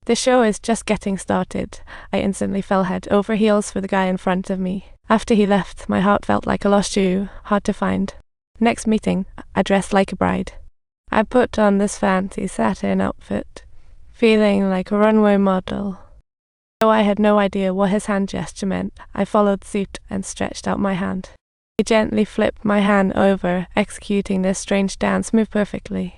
The show is just getting started. I instantly fell head over heels for the guy in front of me. After he left, my heart felt like a lost shoe, hard to find. Next meeting, I dressed like a bride. I put on this fancy satin outfit, feeling like a runway model. Though I had no idea what his hand gesture meant, I followed suit and stretched out my hand. He gently flipped my hand over, executing this strange dance move perfectly.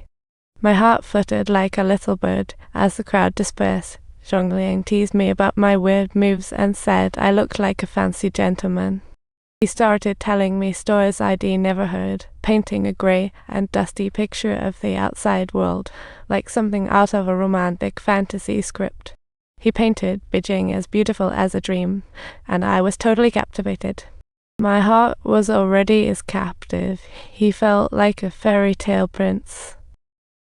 My heart fluttered like a little bird as the crowd dispersed. Zhongliang teased me about my weird moves and said I looked like a fancy gentleman. He started telling me stories I'd never heard, painting a grey and dusty picture of the outside world, like something out of a romantic fantasy script. He painted Beijing as beautiful as a dream, and I was totally captivated. My heart was already his captive. He felt like a fairy tale prince.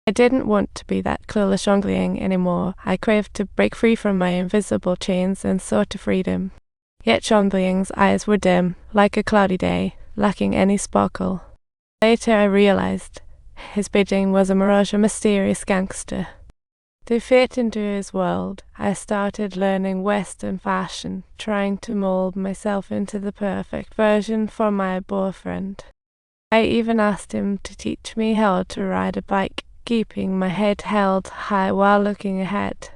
I didn't want to be that clueless Zhongliang anymore. I craved to break free from my invisible chains and soar to freedom. Yet Zhongliang's eyes were dim, like a cloudy day, lacking any sparkle. Later I realized his Beijing was a mirage, a mysterious gangster. To fit into his world, I started learning Western fashion, trying to mold myself into the perfect version for my boyfriend. I even asked him to teach me how to ride a bike, keeping my head held high while looking ahead.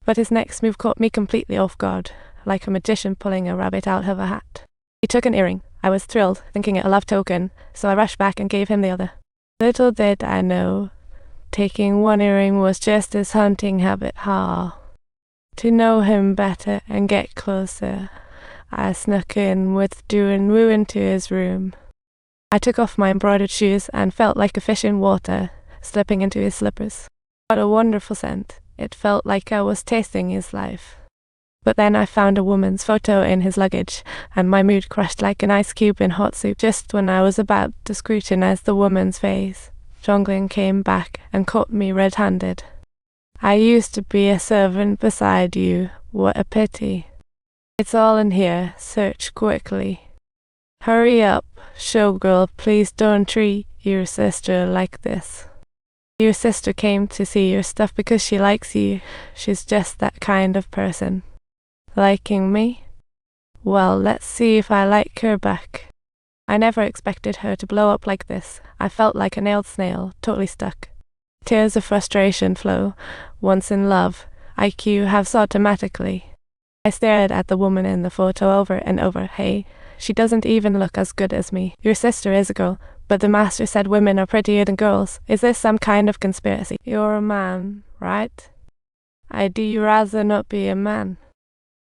But his next move caught me completely off guard, like a magician pulling a rabbit out of a hat. He took an earring. I was thrilled, thinking it a love token, so I rushed back and gave him the other. Little did I know, taking one earring was just his hunting habit. To know him better and get closer, I snuck in with Duan-Wu into his room. I took off my embroidered shoes and felt like a fish in water, slipping into his slippers. What a wonderful scent. It felt like I was tasting his life. But then I found a woman's photo in his luggage, and my mood crushed like an ice cube in hot soup. Just when I was about to scrutinize the woman's face, Zhongliang came back and caught me red-handed. I used to be a servant beside you. What a pity. It's all in here. Search quickly. Hurry up, showgirl. Please don't treat your sister like this. Your sister came to see your stuff because she likes you. She's just that kind of person. Liking me? Well, let's see if I like her back. I never expected her to blow up like this. I felt like a nailed snail, totally stuck. Tears of frustration flow. Once in love, IQ halves automatically. I stared at the woman in the photo over and over. Hey, she doesn't even look as good as me. Your sister is a girl, but the master said women are prettier than girls. Is this some kind of conspiracy? You're a man, right? I'd rather not be a man.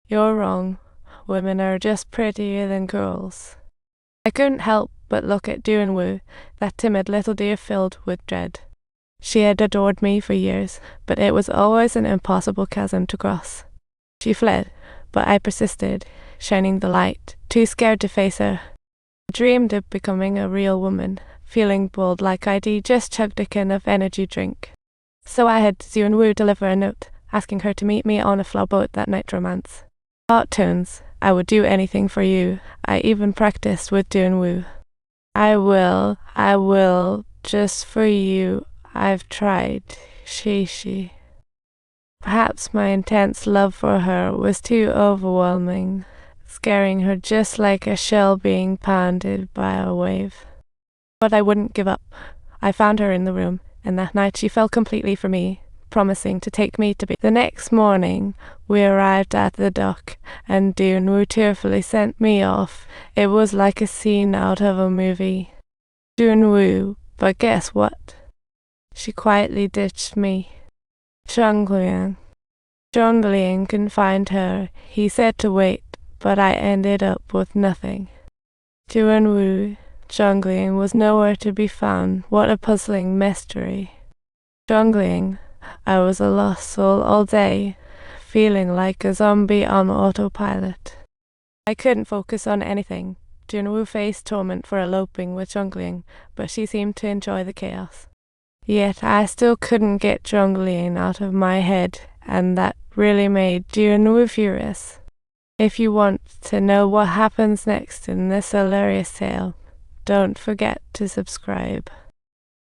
You're wrong. Women are just prettier than girls. I couldn't help but look at Duan-Wu, that timid little deer filled with dread. She had adored me for years, but it was always an impossible chasm to cross. She fled, but I persisted, shining the light, too scared to face her. I dreamed of becoming a real woman, feeling bold like I'd just chugged a can of energy drink. So I had Duan-Wu deliver a note, asking her to meet me on a flower boat that night romance. Heart tones. I would do anything for you. I even practiced with Duan-Wu. I will, just for you. I've tried. She. Perhaps my intense love for her was too overwhelming, scaring her just like a shell being pounded by a wave. But I wouldn't give up. I found her in the room, and that night she fell completely for me, promising to take me to be. The next morning, we arrived at the dock, and Duan-Wu tearfully sent me off. It was like a scene out of a movie. Duan-Wu, but guess what? She quietly ditched me. Zhongliang couldn't find her. He said to wait, but I ended up with nothing. Duan-Wu, Zhongliang was nowhere to be found. What a puzzling mystery. Zhongliang, I was a lost soul all day, feeling like a zombie on autopilot. I couldn't focus on anything. Duan-Wu faced torment for eloping with Zhongliang, but she seemed to enjoy the chaos. Yet I still couldn't get Zhongliang out of my head, and that really made Duan-Wu furious. If you want to know what happens next in this hilarious tale, don't forget to subscribe.